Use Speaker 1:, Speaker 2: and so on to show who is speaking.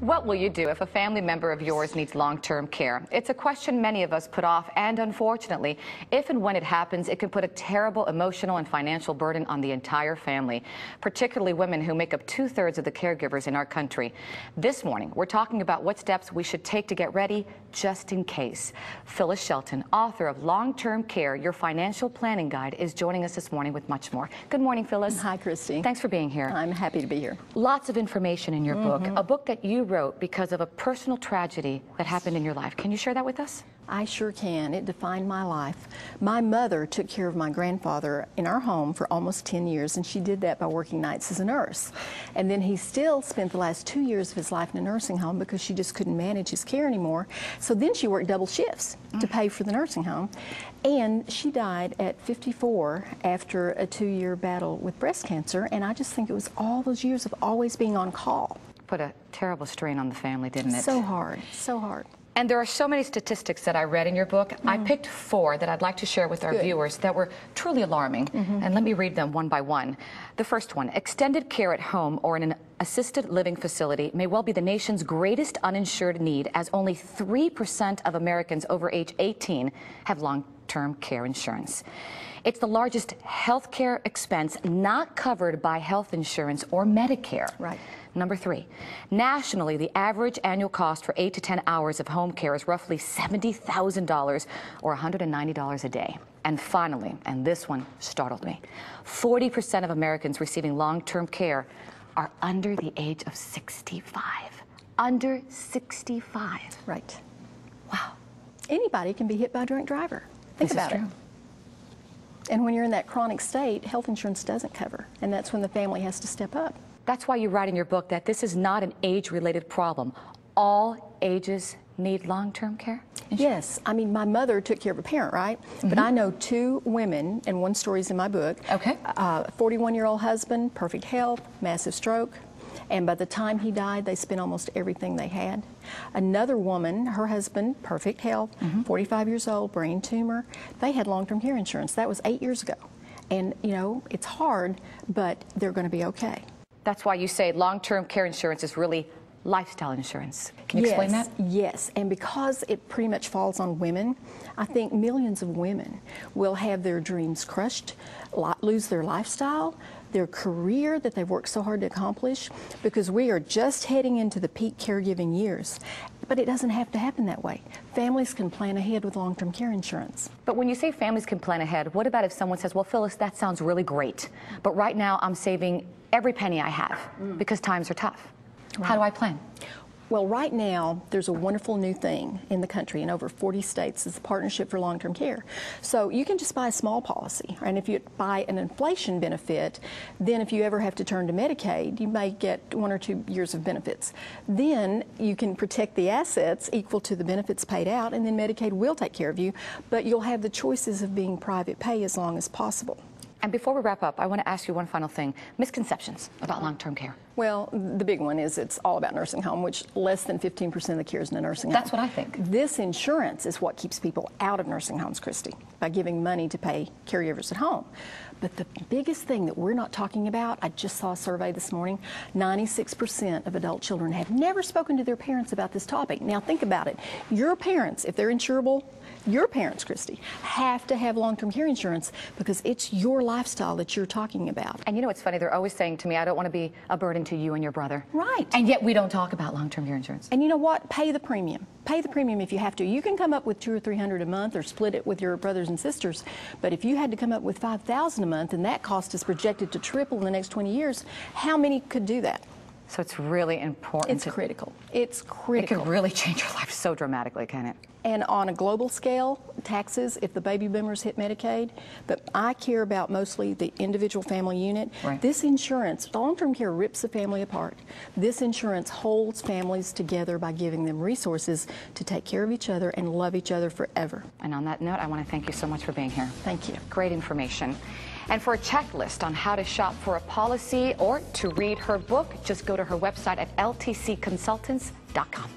Speaker 1: What will you do if a family member of yours needs long-term care? It's a question many of us put off, and unfortunately, if and when it happens, it can put a terrible emotional and financial burden on the entire family, particularly women who make up 2/3 of the caregivers in our country. This morning, we're talking about what steps we should take to get ready just in case. Phyllis Shelton, author of Long-Term Care, Your Financial Planning Guide, is joining us this morning with much more. Good morning, Phyllis.
Speaker 2: Hi, Christy.
Speaker 1: Thanks for being here.
Speaker 2: I'm happy to be here.
Speaker 1: Lots of information in your book, a book that you wrote because of a personal tragedy that happened in your life. Can you share that with us?
Speaker 2: I sure can. It defined my life. My mother took care of my grandfather in our home for almost 10 years, and she did that by working nights as a nurse. And then he still spent the last 2 years of his life in a nursing home because she just couldn't manage his care anymore. So then she worked double shifts to pay for the nursing home. And she died at 54 after a 2-year battle with breast cancer. And I just think it was all those years of always being on call.
Speaker 1: Put a terrible strain on the family, didn't it?
Speaker 2: So hard, so hard.
Speaker 1: And there are so many statistics that I read in your book. I picked 4 that I'd like to share with our viewers that were truly alarming. And let me read them one by one. The first one, extended care at home or in an assisted living facility may well be the nation's greatest uninsured need, as only 3% of Americans over age 18 have long-term care insurance. It's the largest health care expense not covered by health insurance or Medicare.
Speaker 2: Right.
Speaker 1: Number 3, nationally, the average annual cost for 8 to 10 hours of home care is roughly $70,000 or $190 a day. And finally, and this one startled me, 40% of Americans receiving long-term care are under the age of 65. Under 65.
Speaker 2: Right.
Speaker 1: Wow.
Speaker 2: Anybody can be hit by a drunk driver. Think about it. And when you're in that chronic state, health insurance doesn't cover, and that's when the family has to step up.
Speaker 1: That's why you write in your book that this is not an age-related problem. All ages need long-term care?
Speaker 2: Yes. I mean, my mother took care of a parent, right? But I know 2 women, and one story's in my book.
Speaker 1: Okay.
Speaker 2: 41-year-old husband, perfect health, massive stroke. And by the time he died, they spent almost everything they had. Another woman, her husband, perfect health, 45 years old, brain tumor. They had long-term care insurance. That was 8 years ago. And, you know, it's hard, but they're going to be okay.
Speaker 1: That's why you say long-term care insurance is really lifestyle insurance. Can you explain that?
Speaker 2: Yes, and because it pretty much falls on women, I think millions of women will have their dreams crushed, lose their lifestyle, their career that they've worked so hard to accomplish, because we are just heading into the peak caregiving years. But it doesn't have to happen that way. Families can plan ahead with long-term care insurance.
Speaker 1: But when you say families can plan ahead, what about if someone says, well, Phyllis, that sounds really great, but right now I'm saving every penny I have because times are tough. Right. How do I plan?
Speaker 2: Well, right now, there's a wonderful new thing in the country in over 40 states. It's the Partnership for Long-Term Care. So you can just buy a small policy, and if you buy an inflation benefit, then if you ever have to turn to Medicaid, you may get 1 or 2 years of benefits. Then you can protect the assets equal to the benefits paid out, and then Medicaid will take care of you, but you'll have the choices of being private pay as long as possible.
Speaker 1: And before we wrap up, I want to ask you one final thing. Misconceptions about long-term care.
Speaker 2: Well, the big one is it's all about nursing home, which less than 15% of the care is in a nursing home.
Speaker 1: That's what I think.
Speaker 2: This insurance is what keeps people out of nursing homes, Christy, by giving money to pay caregivers at home. But the biggest thing that we're not talking about, I just saw a survey this morning, 96% of adult children have never spoken to their parents about this topic. Now think about it. Your parents, if they're insurable, your parents, Christy, have to have long-term care insurance because it's your lifestyle that you're talking about.
Speaker 1: And you know what's funny? They're always saying to me, I don't want to be a burden to you and your brother.
Speaker 2: Right.
Speaker 1: And yet we don't talk about long-term care insurance.
Speaker 2: And you know what? Pay the premium. Pay the premium if you have to. You can come up with $200 or $300 a month or split it with your brothers and sisters. But if you had to come up with $5,000 a month and that cost is projected to triple in the next 20 years, how many could do that?
Speaker 1: So it's really important.
Speaker 2: It's critical. It's critical.
Speaker 1: It can really change your life so dramatically, can it?
Speaker 2: And on a global scale, taxes, if the baby boomers hit Medicaid, but I care about mostly the individual family unit.
Speaker 1: Right.
Speaker 2: This insurance, long-term care rips the family apart. This insurance holds families together by giving them resources to take care of each other and love each other forever.
Speaker 1: And on that note, I want to thank you so much for being here.
Speaker 2: Thank you.
Speaker 1: Great information. And for a checklist on how to shop for a policy or to read her book, just go to her website at ltcconsultants.com.